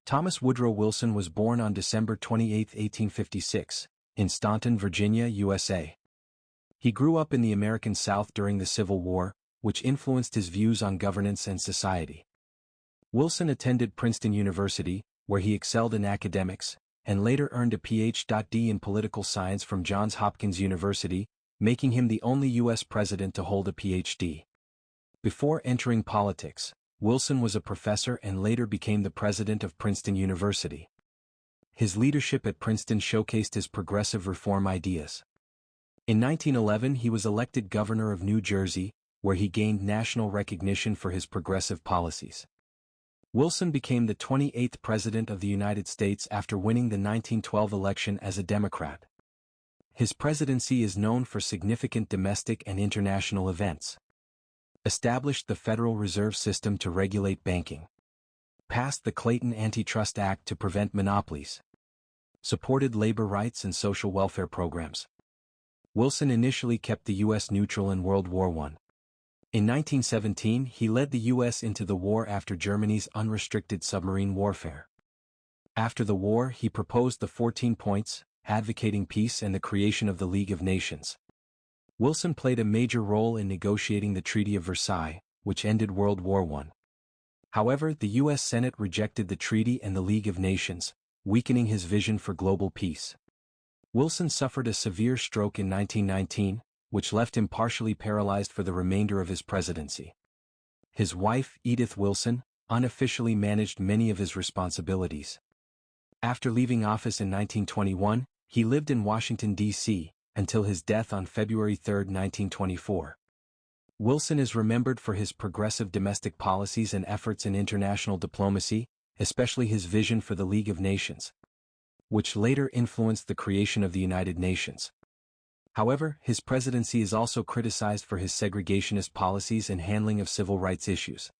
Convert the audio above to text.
Thomas Woodrow Wilson was born on December 28, 1856, in Staunton, Virginia, USA. He grew up in the American South during the Civil War, which influenced his views on governance and society. Wilson attended Princeton University, where he excelled in academics, and later earned a Ph.D. in political science from Johns Hopkins University, making him the only U.S. president to hold a Ph.D. Before entering politics, Wilson was a professor and later became the president of Princeton University. His leadership at Princeton showcased his progressive reform ideas. In 1911 he was elected governor of New Jersey, where he gained national recognition for his progressive policies. Wilson became the 28th President of the United States after winning the 1912 election as a Democrat. His presidency is known for significant domestic and international events. Established the Federal Reserve System to regulate banking. Passed the Clayton Antitrust Act to prevent monopolies. Supported labor rights and social welfare programs. Wilson initially kept the U.S. neutral in World War I. In 1917 he led the U.S. into the war after Germany's unrestricted submarine warfare. After the war he proposed the 14 points, advocating peace and the creation of the League of Nations. Wilson played a major role in negotiating the Treaty of Versailles, which ended World War I. However, the U.S. Senate rejected the treaty and the League of Nations, weakening his vision for global peace. Wilson suffered a severe stroke in 1919, which left him partially paralyzed for the remainder of his presidency. His wife, Edith Wilson, unofficially managed many of his responsibilities. After leaving office in 1921, he lived in Washington, D.C., until his death on February 3, 1924. Wilson is remembered for his progressive domestic policies and efforts in international diplomacy, especially his vision for the League of Nations, which later influenced the creation of the United Nations. However, his presidency is also criticized for his segregationist policies and handling of civil rights issues.